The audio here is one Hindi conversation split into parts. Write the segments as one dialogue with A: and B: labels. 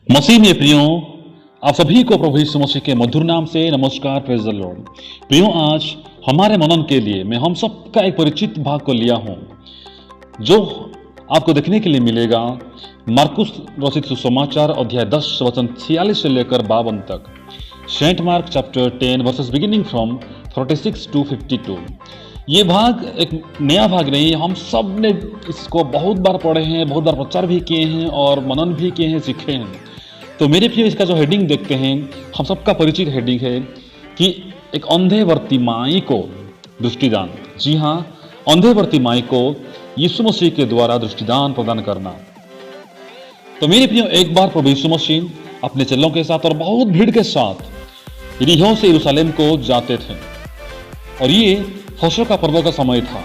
A: मसीह में प्रियो, आप सभी को प्रभु यीशु मसीह के मधुर नाम से नमस्कार। Praise the Lord. प्रियो, आज हमारे मनन के लिए मैं हम सबका एक परिचित भाग को लिया हूं जो आपको देखने के लिए मिलेगा मार्कुस रचित सुसमाचार अध्याय 10 वचन 46 से लेकर 52 तक। Saint Mark chapter 10 verses beginning from 46 to 52। ये भाग एक नया भाग नहीं, हम सब ने इसको बहुत बार पढ़े हैं, बहुत बार प्रचार भी किए हैं और मनन भी किए हैं, सीखे हैं। तो मेरे प्रिय, इसका जो हेडिंग देखते हैं, हम सबका परिचित हेडिंग है कि एक अंधे वर्तिमाई को दृष्टिदान। जी हाँ, अंधे वर्तिमाई को यीशु मसीह के द्वारा दृष्टिदान प्रदान करना। तो मेरे प्रिय, एक बार प्रभु यीशु मसीह अपने चेलों के साथ और बहुत भीड़ के साथ यरीहो से यरूशलेम को जाते थे और ये फसह का पर्व का समय था।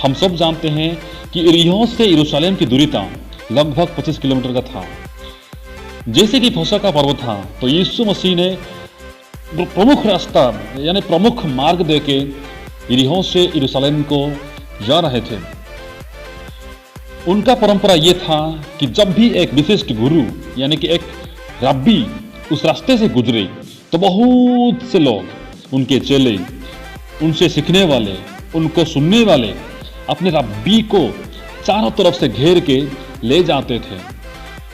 A: हम सब जानते हैं कि यरीहो से यरूशलेम की दूरी लगभग 25 किलोमीटर का था। जैसे कि फसह का पर्व था तो यीशु मसीह ने प्रमुख रास्ता यानी प्रमुख मार्ग देके यरीहो से यरूशलेम को जा रहे थे। उनका परंपरा यह था कि जब भी एक विशिष्ट गुरु यानी कि एक रब्बी उस रास्ते से गुजरे तो बहुत से लोग, उनके चेले, उनसे सीखने वाले, उनको सुनने वाले अपने रब्बी को चारों तरफ से घेर के ले जाते थे।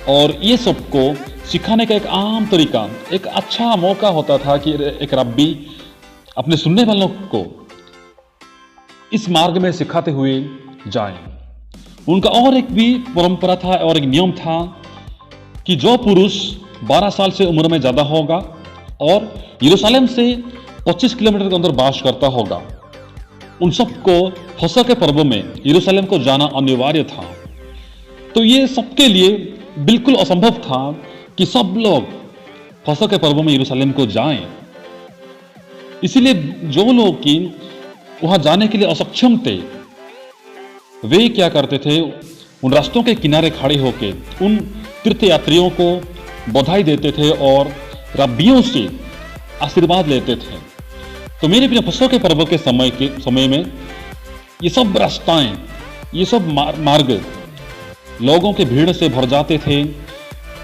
A: और ये सबको सिखाने का एक आम तरीका, एक अच्छा मौका होता था कि एक रब्बी अपने सुनने वालों को इस मार्ग में सिखाते हुए जाए। उनका और एक भी परंपरा था और एक नियम था कि जो पुरुष 12 साल से उम्र में ज्यादा होगा और यरूशलेम से 25 किलोमीटर के अंदर वास करता होगा, उन सबको फसह के पर्व में यरूशलेम को जाना अनिवार्य था। तो ये सबके लिए बिल्कुल असंभव था कि सब लोग फसह के पर्व में यरूशलेम को जाएं। इसीलिए जो लोग कि वहां जाने के लिए असक्षम थे, वे क्या करते थे, उन रास्तों के किनारे खड़े होकर उन तीर्थयात्रियों को बधाई देते थे और रब्बियों से आशीर्वाद लेते थे। तो मेरे प्रिय, फसह के पर्व के समय में ये सब रास्ताएं, ये सब मार्ग लोगों के भीड़ से भर जाते थे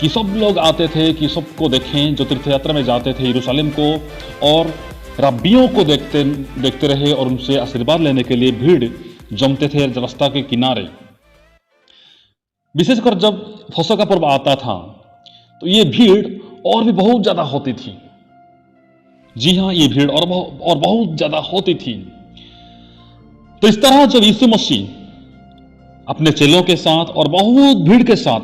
A: कि सब लोग आते थे कि सबको देखें, जो तीर्थयात्रा में जाते थे यरूशलेम को, और रब्बियों को देखते रहे और उनसे आशीर्वाद लेने के लिए भीड़ जमते थे रास्ता के किनारे। विशेषकर जब फसह का पर्व आता था तो ये भीड़ और भी बहुत ज्यादा होती थी। जी हाँ, ये भीड़ और बहुत ज्यादा होती थी। तो इस तरह जब यीशु मसीह अपने चेलों के साथ और बहुत भीड़ के साथ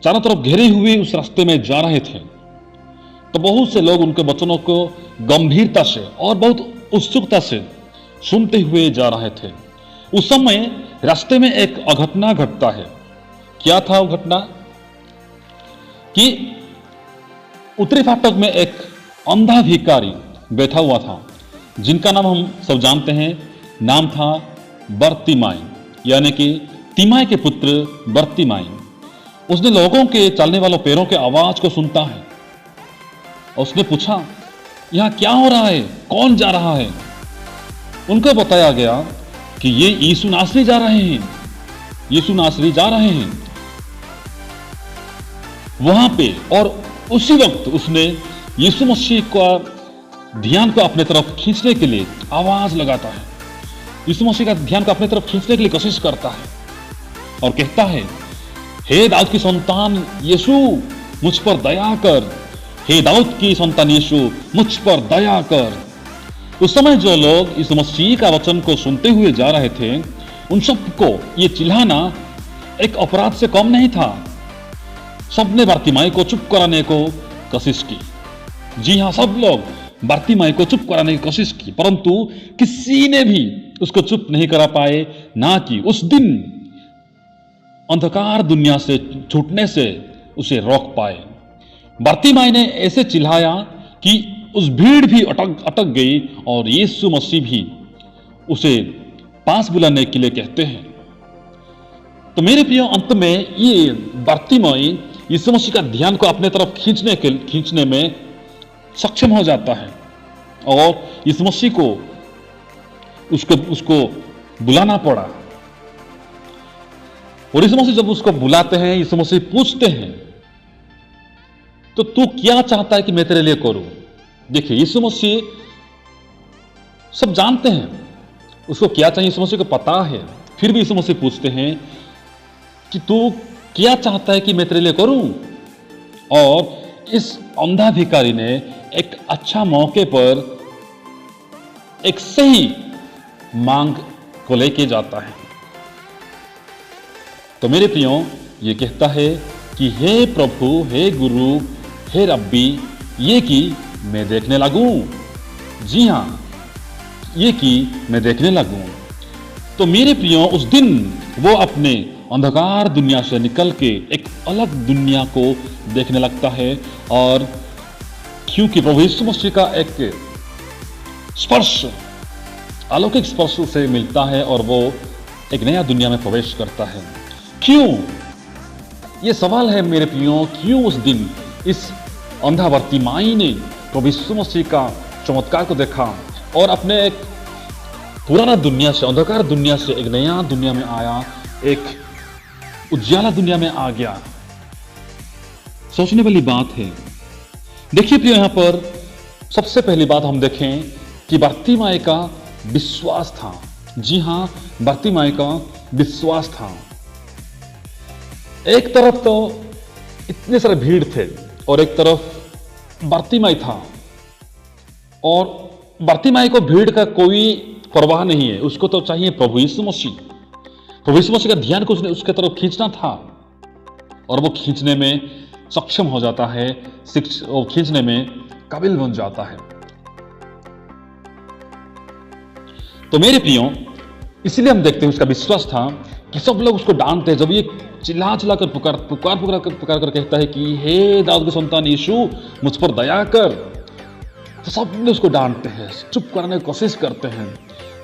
A: चारों तरफ घेरे हुए उस रास्ते में जा रहे थे तो बहुत से लोग उनके वचनों को गंभीरता से और बहुत उत्सुकता से सुनते हुए जा रहे थे। उस समय रास्ते में एक अघटना घटता है। क्या था वो घटना? कि उत्तरी फाटक में एक अंधा भिखारी बैठा हुआ था, जिनका नाम हम सब जानते हैं। नाम था बर्तिमाई, यानी कि तिमाई के पुत्र बर्तिमाई। उसने लोगों के चलने वालों पैरों के आवाज को सुनता है और उसने पूछा, यहां क्या हो रहा है, कौन जा रहा है? उनको बताया गया कि ये यीशु नासरी जा रहे हैं, यीशु नासरी जा रहे हैं वहां पे। और उसी वक्त उसने यीशु मसीह का ध्यान को अपने तरफ खींचने के लिए आवाज लगाता है, यीशु मसीह का ध्यान को अपने तरफ खींचने के लिए कोशिश करता है और कहता है, हे दाऊद की संतान यीशु, मुझ पर दया कर, हे दाऊद की संतान यीशु, मुझ पर दया कर। उस समय जो लोग यीशु मसीह का वचन को सुनते हुए जा रहे थे, उन सबको ये चिल्लाना एक अपराध से कम नहीं था। सबने बर्तिमाई को चुप कराने को कोशिश की। जी हाँ, सब लोग बर्तिमाई को चुप कराने की कोशिश की, परंतु किसी ने भी उसको चुप नहीं करा पाए, ना कि उस दिन अंधकार दुनिया से छूटने से उसे रोक पाए। बर्तिमाई ने ऐसे चिल्लाया कि उस भीड़ भी अटक गई और यीशु मसीह भी उसे पास बुलाने के लिए कहते हैं। तो मेरे प्रिय, अंत में ये बर्तिमाई यीशु मसीह का ध्यान को अपने तरफ खींचने में सक्षम हो जाता है और यीशु मसीह को उसको बुलाना पड़ा। और यीशु मसीह जब उसको बुलाते हैं, यीशु मसीह पूछते हैं तो तू क्या चाहता है कि मैं तेरे लिए करूं? देखिए, यीशु मसीह सब जानते हैं उसको क्या चाहिए, यीशु मसीह को पता है। फिर भी यीशु मसीह पूछते हैं कि तू क्या चाहता है कि मैं तेरे लिए करूं? और इस अंधा भिखारी ने एक अच्छा मौके पर एक सही मांग को लेके जाता है। तो मेरे प्रियो, ये कहता है कि हे प्रभु, हे गुरु, हे रब्बी, ये कि मैं देखने लगूं। जी हां, ये कि मैं देखने लगूं। तो मेरे प्रियो, उस दिन वो अपने अंधकार दुनिया से निकल के एक अलग दुनिया को देखने लगता है। और क्योंकि प्रभु यीशु मसीह का एक स्पर्श, अलौकिक स्पर्श उसे मिलता है और वो एक नया दुनिया में प्रवेश करता है। क्यों? ये सवाल है मेरे प्रियो, क्यों उस दिन इस अंधा बर्तिमाई ने प्रभु यीशु मसीह का चमत्कार को देखा और अपने एक पुराना दुनिया से, अंधकार दुनिया से एक नया दुनिया में आया, एक उज्याला दुनिया में आ गया? सोचने वाली बात है। देखिए प्रियो, यहां पर सबसे पहली बात हम देखें कि बर्तिमाई का विश्वास था। जी हां, बर्तिमाई का विश्वास था। एक तरफ तो इतने सारे भीड़ थे और एक तरफ बर्तिमाई था, और बर्तिमाई को भीड़ का कोई परवाह नहीं है, उसको तो चाहिए प्रभु यीशु मसीह। प्रभु यीशु मसीह का ध्यान को उसके तरफ खींचना था और वो खींचने में सक्षम हो जाता है, वो खींचने में काबिल बन जाता है। तो मेरे प्रियो, इसलिए हम देखते हैं उसका विश्वास था कि सब लोग उसको डांटते हैं। जब ये चिल्ला कर पुकार कर कहता है कि हे दाऊद के संतान यीशु, मुझ पर दया कर, तो सब ने उसको डांटते हैं, चुप करने की कोशिश करते हैं,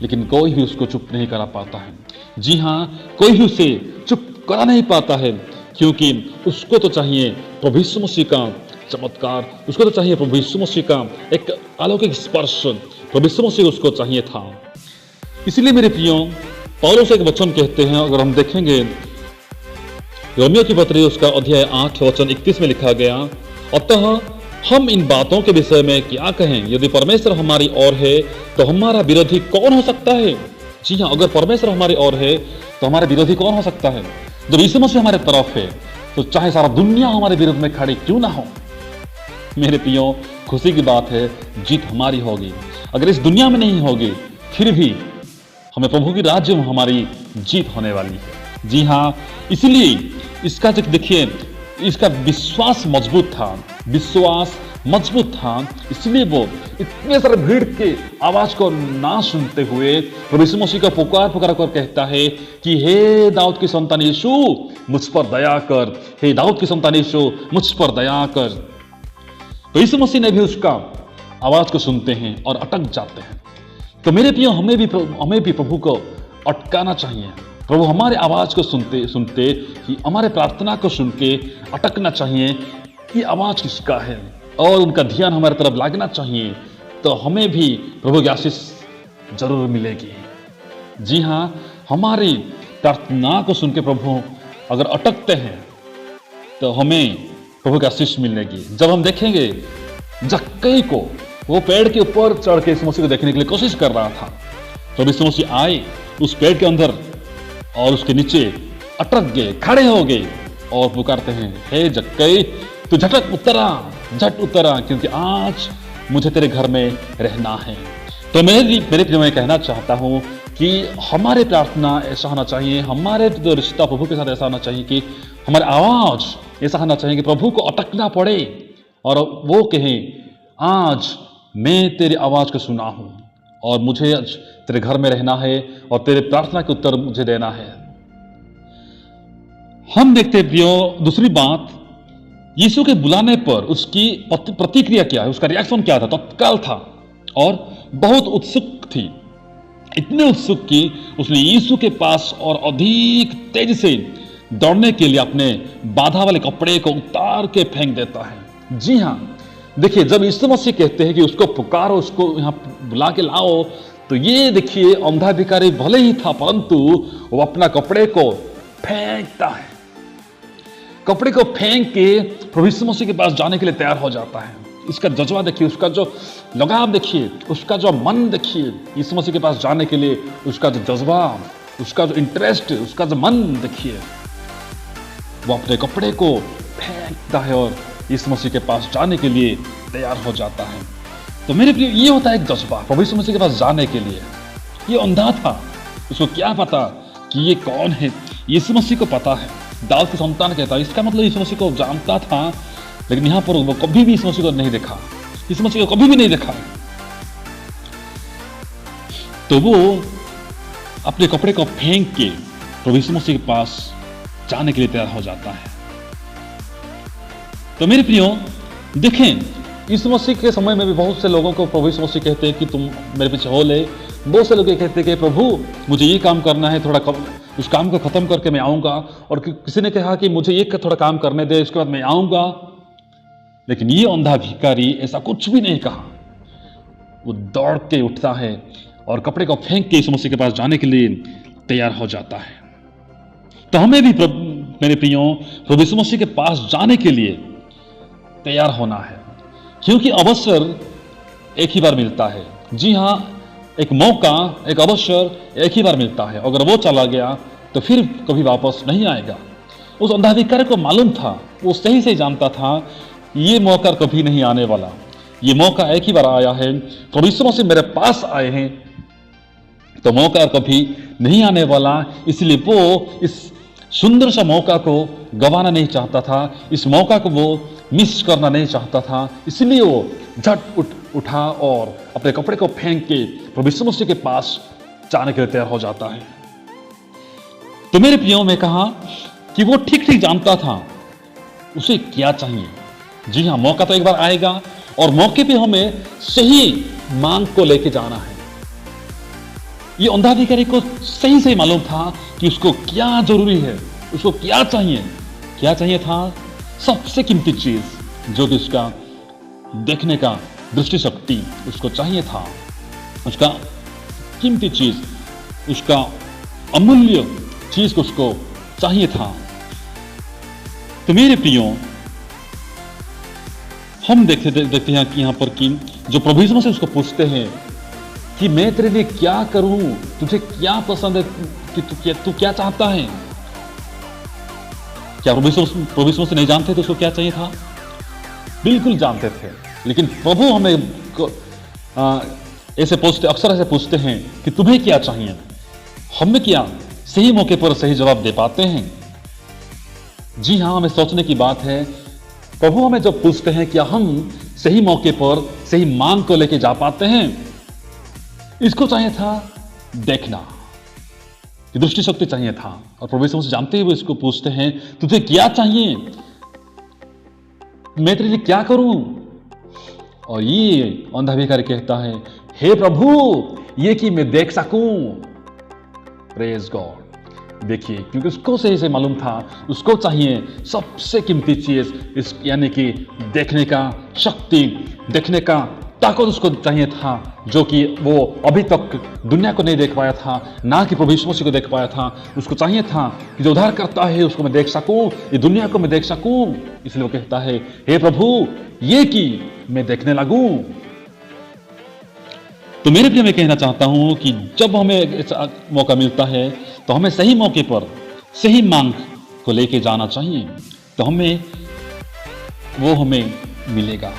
A: लेकिन कोई भी उसको चुप नहीं करा पाता है। जी हां, कोई भी उसे चुप करा नहीं पाता है, क्योंकि उसको तो चाहिए प्रभु यीशु मसीह का चमत्कार, उसको तो चाहिए प्रभु यीशु मसीह का एक अलौकिक स्पर्श, प्रभु यीशु मसीह उसको चाहिए था। इसलिए मेरे प्रियो, पौलुस एक वचन कहते हैं, अगर हम देखेंगे रोमियो की पत्री उसका अध्याय 8 वचन 31 में लिखा गया, अतः हम इन बातों के विषय में क्या कहें? यदि परमेश्वर हमारी ओर है तो हमारा विरोधी कौन हो सकता है? जी हाँ, अगर परमेश्वर हमारी ओर है तो हमारा विरोधी कौन हो सकता है? जब यीशु मसीह हमारे तरफ है तो चाहे सारा दुनिया हमारे विरुद्ध में खड़ी क्यों ना हो। मेरे प्रियो, खुशी की बात है, जीत हमारी होगी। अगर इस दुनिया में नहीं होगी, फिर भी हमें प्रभु की राज्य में हमारी जीत होने वाली है। जी हाँ, इसलिए इसका देखिए, इसका विश्वास मजबूत था, विश्वास मजबूत था। इसलिए वो इतने सारे भीड़ के आवाज को ना सुनते हुए प्रभु यीशु मसीह का पुकार कर कहता है कि हे दाऊद की संतान यीशु, मुझ पर दया कर, हे दाऊद की संतान यीशु, मुझ पर दया कर। तो यीशु मसीह ने भी उसका आवाज को सुनते हैं और अटक जाते हैं। तो मेरे प्रियो, हमें भी प्रभु को अटकाना चाहिए। प्रभु हमारे आवाज को सुनते सुनते ही हमारे प्रार्थना को सुन के अटकना चाहिए कि आवाज किसका है, और उनका ध्यान हमारे तरफ लागना चाहिए, तो हमें भी प्रभु की आशीष जरूर मिलेगी। जी हाँ, हमारी प्रार्थना को सुन के प्रभु अगर अटकते हैं तो हमें प्रभु की आशीष मिलेगी। जब हम देखेंगे जक्कई को, वो पेड़ के ऊपर चढ़ के यीशु मसीह को देखने के लिए कोशिश कर रहा था, तो यीशु मसीह आए उस पेड़ के अंदर और उसके नीचे अटक गए, खड़े हो गए और पुकारते हैं, हे जक्कई, तू झट उतरा, क्योंकि आज मुझे तेरे घर में रहना है। तो मेरे प्रिय, मैं कहना चाहता हूं कि हमारे प्रार्थना ऐसा होना चाहिए, हमारे जो रिश्ता प्रभु के साथ ऐसा होना चाहिए कि हमारी आवाज ऐसा होना चाहिए कि प्रभु को अटकना पड़े और वो कहे, आज मैं तेरी आवाज को सुना हूं और मुझे आज तेरे घर में रहना है और तेरे प्रार्थना के उत्तर मुझे देना है। हम देखते हैं प्रियो, दूसरी बात, यीशु के बुलाने पर उसकी प्रतिक्रिया क्या है, उसका रिएक्शन क्या था? तत्काल था और बहुत उत्सुक थी, इतने उत्सुक कि उसने यीशु के पास और अधिक तेजी से दौड़ने के लिए अपने बाधा वाले कपड़े को उतार के फेंक देता है। जी हाँ, देखिए, जब यीशु मसीह कहते हैं कि उसको पुकारो, उसको यहां बुला के लाओ, तो ये देखिए, अंधा भिखारी भले ही था परंतु वो अपना कपड़े को फेंकता है। कपड़े को फेंक के प्रभु यीशु मसीह के पास जाने के लिए तैयार हो जाता है। इसका जज्बा देखिए, उसका जो लगाव देखिए, उसका जो मन देखिए, यीशु मसीह के पास जाने के लिए उसका जो जज्बा, उसका जो इंटरेस्ट, उसका जो मन देखिए। वो अपने कपड़े को फेंकता है और यीशु मसीह के पास जाने के लिए तैयार हो जाता है। तो मेरे प्रिय, ये होता है एक जज्बा प्रभु यीशु मसीह के पास जाने के लिए। ये अंधा था, उसको क्या पता कि ये कौन है? यीशु मसीह को पता है, दाऊद की संतान कहता है, इसका मतलब यीशु मसीह को जानता था, लेकिन यहां पर वो कभी भी यीशु मसीह को नहीं देखा, यीशु मसीह को कभी भी नहीं देखा। तो वो अपने कपड़े को फेंक के प्रभु यीशु मसीह के पास जाने के लिए तैयार हो जाता है। तो मेरे प्रियो देखें, यीशु मसीह के समय में भी बहुत से लोगों को प्रभु यीशु मसीह कहते हैं कि तुम मेरे पीछे हो ले। बहुत से लोग ये कहते हैं कि प्रभु मुझे ये काम करना है, थोड़ा उस काम को खत्म करके मैं आऊंगा। और किसी ने कहा कि मुझे ये थोड़ा काम करने दे, उसके बाद मैं आऊंगा। लेकिन ये अंधा भिखारी ऐसा कुछ भी नहीं कहा। वो दौड़ के उठता है और कपड़े को फेंक के यीशु मसीह के पास जाने के लिए तैयार हो जाता है। तो हमें भी मेरे प्रियो प्रभु यीशु मसीह के पास जाने के लिए तैयार होना है, क्योंकि अवसर एक ही बार मिलता है। जी हां, एक मौका, एक अवसर एक ही बार मिलता है। अगर वो चला गया तो फिर कभी वापस नहीं आएगा। उस अंधाधिकारी को मालूम था, वो सही से जानता था ये मौका कभी नहीं आने वाला। ये मौका एक ही बार आया है, प्रभु यीशु मसीह मेरे पास आए हैं, तो मौका कभी नहीं आने वाला। इसलिए वो इस सुंदर सा मौका को गंवाना नहीं चाहता था, इस मौका को वो मिस करना नहीं चाहता था। इसलिए वो झट उठा और अपने कपड़े को फेंक के प्रभु यीशु मसीह के पास जाने के लिए तैयार हो जाता है। तो मेरे प्रियो में कहा कि वो ठीक ठीक जानता था उसे क्या चाहिए। जी हां, मौका तो एक बार आएगा और मौके पे हमें सही मांग को लेके जाना है। ये अंधाधिकारी को सही से मालूम था कि उसको क्या जरूरी है, उसको क्या चाहिए। क्या चाहिए था? सबसे कीमती चीज जो कि उसका देखने का दृष्टि शक्ति उसको चाहिए था। उसका कीमती चीज, उसका अमूल्य चीज को उसको चाहिए था। तो मेरे प्रियो, हम देखते हैं कि यहां पर कि जो प्रभु यीशु मसीह उसको पूछते हैं कि मैं तेरे लिए क्या करूं, तुझे क्या पसंद है, कि तू क्या चाहता है। क्या प्रभु यीशु मसीह नहीं जानते थे उसको क्या चाहिए था? बिल्कुल जानते थे। लेकिन प्रभु हमें अक्सर ऐसे पूछते हैं कि तुम्हें क्या चाहिए। हमें क्या सही मौके पर सही जवाब दे पाते हैं? जी हां, हमें सोचने की बात है। प्रभु हमें जब पूछते हैं क्या हम सही मौके पर सही मांग को लेके जा पाते हैं? इसको चाहिए था देखना, दृष्टि शक्ति चाहिए था। और प्रभु यीशु मसीह जानते हुए इसको पूछते हैं तुझे क्या चाहिए, मैं तेरे लिए क्या करूं। और ये अंधा भिखारी कहता है हे प्रभु, ये कि मैं देख सकूं। Praise God. देखिए, क्योंकि उसको सही से मालूम था उसको चाहिए सबसे कीमती चीज, यानी कि देखने का शक्ति, देखने का ताकत उसको चाहिए था, जो कि वो अभी तक दुनिया को नहीं देख पाया था, ना कि प्रभु यीशु मसीह को देख पाया था। उसको चाहिए था कि जो उद्धार करता है उसको मैं देख सकूं, ये दुनिया को मैं देख सकूं। इसलिए वो कहता है हे प्रभु, ये कि मैं देखने लगूं। तो मेरे प्रिय, मैं कहना चाहता हूं कि जब हमें ऐसा मौका मिलता है तो हमें सही मौके पर सही मांग को लेके जाना चाहिए, तो हमें मिलेगा।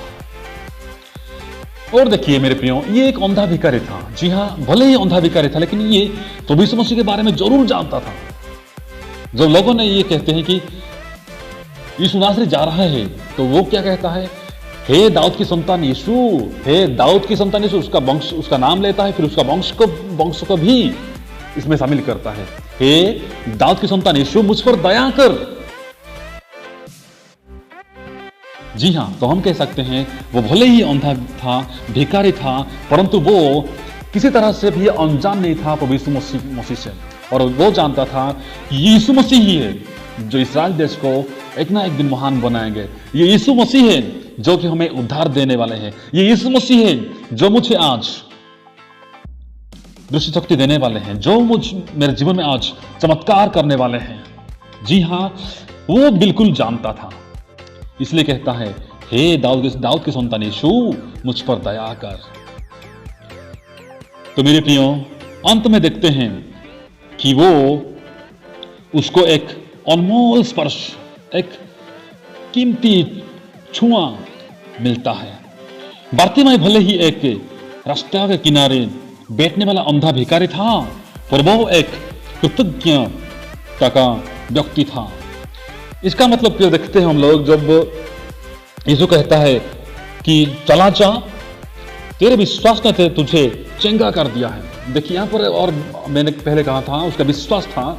A: और देखिए मेरे प्रियो, ये एक अंधा भिखारी था। जी हां, भले ही अंधा भिखारी था, लेकिन ये प्रभु यीशु मसीह के बारे में जरूर जानता था। जब लोगों ने ये कहते हैं कि यीशु नासरी जा रहा है, तो वो क्या कहता है? हे दाऊद की संतान यीशु, हे दाऊद की संतान यीशु। उसका वंश, उसका नाम लेता है, फिर उसका वंश को भी इसमें शामिल करता है। हे दाऊद की संतान यीशु, मुझ पर दया कर। जी हां, तो हम कह सकते हैं वो भले ही अंधा था, भिखारी था, परंतु वो किसी तरह से भी अनजान नहीं था प्रभु यीशु मसीह से। और वो जानता था यीशु मसीह ही है जो इस्राएल देश को एक ना एक दिन महान बनाएंगे। ये यीशु मसीह है जो कि हमें उद्धार देने वाले हैं। ये यीशु मसीह है जो मुझे आज दृष्टि शक्ति देने वाले हैं, जो मेरे जीवन में आज चमत्कार करने वाले हैं। जी हां, वो बिल्कुल जानता था। इसलिए कहता है, हे दाऊद के संतान यीशु, मुझ पर दया कर। तो मेरे प्रियो, अंत में देखते हैं कि वो उसको एक अनमोल स्पर्श, एक कीमती छुआ मिलता है। बारतिमाई भले ही एक रास्ते के किनारे बैठने वाला अंधा भिखारी था, पर वो एक कृतज्ञता का व्यक्ति था। इसका मतलब क्या देखते हैं हम लोग, जब यीशु कहता है कि चला जा, तेरे विश्वास ने तुझे चंगा कर दिया है। देखिए यहाँ पर, और मैंने पहले कहा था उसका विश्वास था,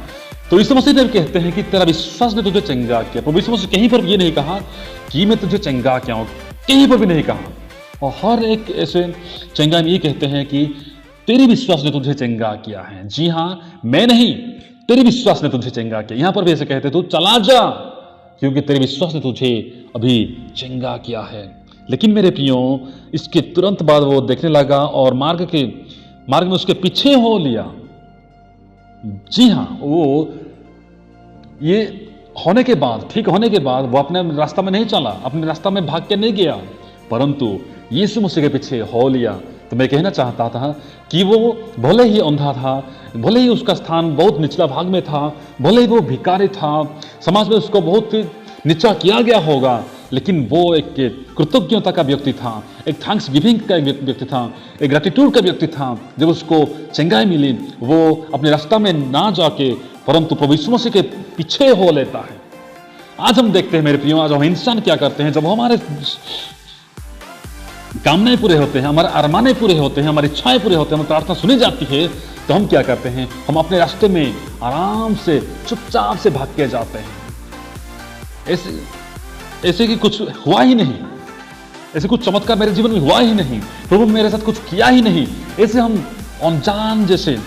A: तो यीशु मसीह ने कहते हैं कि तेरा विश्वास ने तुझे चंगा किया। पर यीशु मसीह कहीं पर ये नहीं कहा कि मैं तुझे चंगा किया हूं, कहीं पर भी नहीं कहा। और हर एक ऐसे चंगा में ये कहते हैं कि तेरे विश्वास ने तुझे चंगा किया है। जी हाँ, मैं नहीं, तेरे विश्वास ने तुझे चंगा किया। यहां पर भी ऐसे कहते, तू चला जा, क्योंकि तेरे विश्वास ने तुझे अभी चंगा किया है। लेकिन मेरे प्रियो, इसके तुरंत बाद वो देखने लगा और मार्ग में उसके पीछे हो लिया। जी हाँ, वो ये होने के बाद, ठीक होने के बाद वो अपने रास्ता में नहीं चला, अपने रास्ता में भाग के नहीं गया, परंतु यीशु मसीह के पीछे हो लिया। तो मैं कहना चाहता था कि वो भले ही अंधा था, भले ही उसका स्थान बहुत निचला भाग में था, भले ही वो भिखारी था, समाज में उसको बहुत नीचा किया गया होगा, लेकिन वो एक कृतज्ञता का व्यक्ति था, एक थैंक्स गिविंग का व्यक्ति था, एक ग्रेटिट्यूड का व्यक्ति था। जब उसको चंगाई मिली, वो अपने रास्ता में ना जाके परंतु प्रभु यीशु मसीह के पीछे हो लेता है। आज हम देखते हैं मेरे प्रियो, आज हम इंसान क्या करते हैं, जब हमारे कामनाएं पूरे होते हैं, हमारे अरमाने पूरे होते हैं, हमारी इच्छाएं पूरे होते हैं, हमारी प्रार्थना सुनी जाती है, तो हम क्या करते हैं, हम अपने रास्ते में आराम से चुपचाप से भाग के जाते हैं, ऐसे कि कुछ हुआ ही नहीं, ऐसे कुछ चमत्कार मेरे जीवन में हुआ ही नहीं, प्रभु मेरे साथ कुछ किया ही नहीं, ऐसे हम अनजान जैसे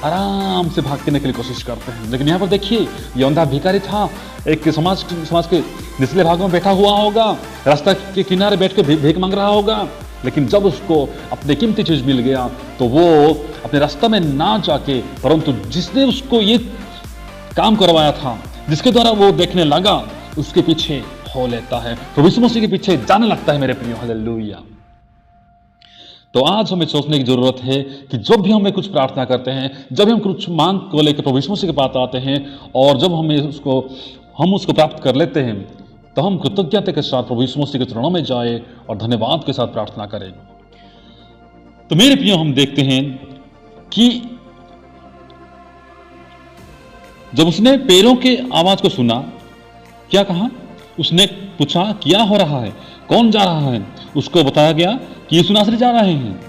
A: आराम से भागने के लिए कोशिश करते हैं। लेकिन यहाँ पर देखिए, ये अंधा भिखारी था, एक समाज के निचले भागों में बैठा हुआ होगा, रास्ता के किनारे बैठ के भीख मांग रहा होगा, लेकिन जब उसको अपने कीमती चीज मिल गया तो वो अपने रास्ता में ना जाके, परंतु जिसने उसको ये काम करवाया था, जिसके द्वारा वो देखने लगा, उसके पीछे हो लेता है, प्रभु यीशु मसीह के पीछे जाने लगता है मेरे प्रियो। हालेलुया। तो आज हमें सोचने की जरूरत है कि जब भी हमें कुछ प्रार्थना करते हैं, जब भी हम कुछ मांग को लेकर प्रभु यीशु मसीह के पास आते हैं और जब हम उसको प्राप्त कर लेते हैं, तो हम कृतज्ञता के साथ प्रभु यीशु मसीह के चरणों में जाए और धन्यवाद के साथ प्रार्थना करें। तो मेरे प्रियो, हम देखते हैं कि जब उसने पैरों के आवाज को सुना, क्या कहा, उसने पूछा क्या हो रहा है, कौन जा रहा है। उसको बताया गया कि यीशु नासरी जा रहे हैं।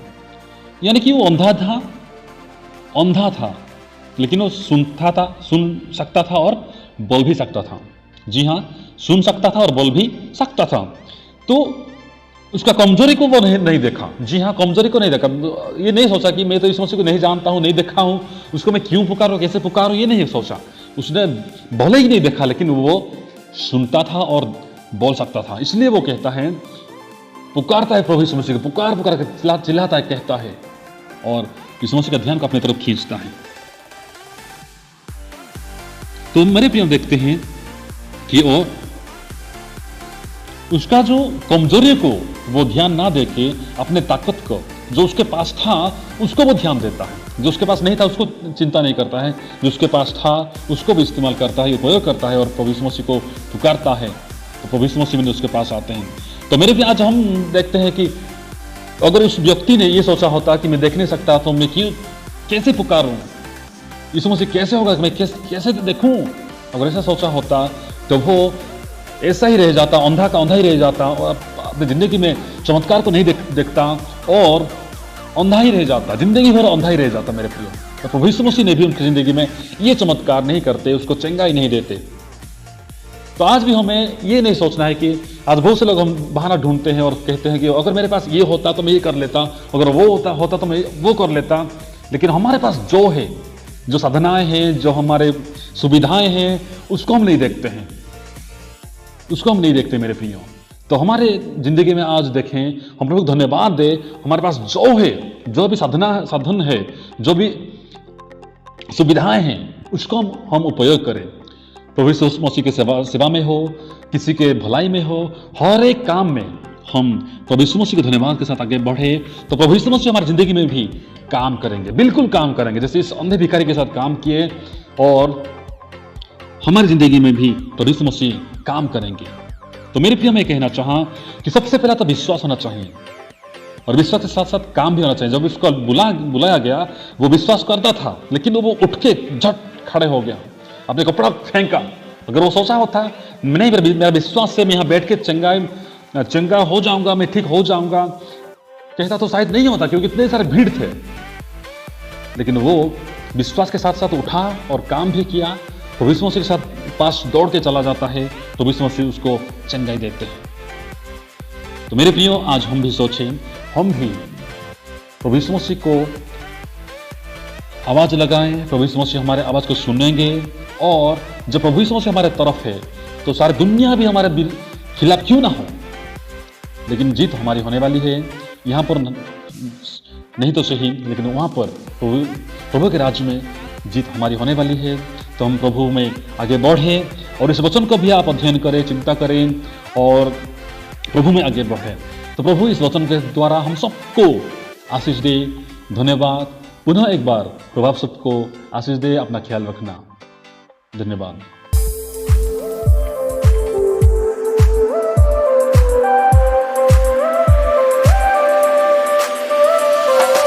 A: यानी कि वो अंधा था, लेकिन वो सुन सकता था और बोल भी सकता था। जी हाँ, सुन सकता था और बोल भी सकता था। तो उसका कमजोरी को वो नहीं देखा। जी हाँ, कमजोरी को नहीं देखा। ये नहीं सोचा कि मैं तो यीशु मसीह को नहीं जानता हूं, नहीं देखा हूं, उसको मैं क्यों पुकारूं, कैसे पुकारूं, ये नहीं सोचा। उसने भले ही नहीं देखा, लेकिन वो सुनता था और बोल सकता था। इसलिए वो कहता है, पुकारता है प्रभु यीशु मसीह को, पुकार के चिल्लाता है, कहता है, और यीशु मसीह का ध्यान को अपनी तरफ खींचता है। तो मेरे प्रिय, देखते हैं कि वो उसका जो कमजोरी को वो ध्यान ना देके अपने ताकत को, जो उसके पास था, उसको वो ध्यान देता है। जो उसके पास नहीं था उसको चिंता नहीं करता है, जो उसके पास था उसको भी इस्तेमाल करता है, उपयोग करता है और प्रभु यीशु मसीह को पुकारता है, तो प्रभु यीशु मसीह भी उसके पास आते हैं। तो मेरे भी आज हम देखते हैं कि अगर उस व्यक्ति ने ये सोचा होता कि मैं देख नहीं सकता, तो मैं कैसे पुकारूं, यीशु मसीह कैसे होगा, मैं कैसे देखूं, अगर ऐसा सोचा होता तो वो ऐसा ही रह जाता, अंधा का अंधा ही रह जाता और अपनी जिंदगी में चमत्कार को नहीं देखता और अंधा ही रह जाता, जिंदगी भर अंधा ही रह जाता मेरे प्रियो। तो प्रभु यीशु मसीह ने भी उनकी जिंदगी में ये चमत्कार नहीं करते, उसको चंगाई नहीं देते। तो आज भी हमें ये नहीं सोचना है कि आज बहुत से लोग हम बहाना ढूंढते हैं और कहते हैं कि अगर मेरे पास ये होता तो मैं ये कर लेता, अगर वो होता तो मैं वो कर लेता। लेकिन हमारे पास जो है, जो साधनाएं हैं, जो हमारे सुविधाएं हैं, उसको हम नहीं देखते हैं, उसको हम नहीं देखते मेरे प्रियो। तो हमारे जिंदगी में आज देखें, हम लोग धन्यवाद दें, हमारे पास जो है, जो भी साधन है, जो भी सुविधाएं हैं, उसको हम उपयोग करें। प्रभु यीशु मसीह के सेवा में हो, किसी के भलाई में हो, हर एक काम में हम प्रभु यीशु मसीह के धन्यवाद के साथ आगे बढ़े तो प्रभु यीशु मसीह हमारी जिंदगी में भी काम करेंगे, बिल्कुल काम करेंगे, जैसे इस अंधे भिखारी के साथ काम किए और हमारी जिंदगी में भी प्रभु यीशु मसीह काम करेंगे। तो मेरे प्रिय मैं कहना चाहा कि सबसे पहला तो विश्वास होना चाहिए और विश्वास के साथ साथ काम भी होना चाहिए। जब इसको बुलाया गया वो विश्वास करता था, लेकिन वो उठ के झट खड़े हो गया, अपने कपड़ा फेंका। अगर वो सोचा होता नहीं मेरा विश्वास से मैं यहाँ बैठ के चंगा हो जाऊंगा, मैं ठीक हो जाऊंगा, कहता तो शायद नहीं होता, क्योंकि इतने सारे भीड़ थे। लेकिन वो विश्वास के साथ साथ उठा और काम भी किया। प्रभु यीशु मसीह के साथ पास दौड़ के चला जाता है, प्रभु यीशु मसीह उसको चंगाई देते हैं। तो मेरे प्रियो, आज हम भी सोचें, हम भी प्रभु यीशु मसीह को आवाज लगाएं, प्रभु यीशु मसीह हमारे आवाज को सुनेंगे और जब प्रभु यीशु मसीह हमारे तरफ है तो सारी दुनिया भी हमारे खिलाफ क्यों ना हो, लेकिन जीत हमारी होने वाली है। यहाँ पर नहीं तो सही, लेकिन वहाँ पर प्रभु के राज्य में जीत हमारी होने वाली है। तो हम प्रभु में आगे बढ़ें और इस वचन को भी आप अध्ययन करें, चिंता करें और प्रभु में आगे बढ़ें। तो प्रभु इस वचन के द्वारा हम सबको आशीष दे। धन्यवाद। पुनः एक बार प्रभु सबको आशीष दे। अपना ख्याल रखना। धन्यवाद।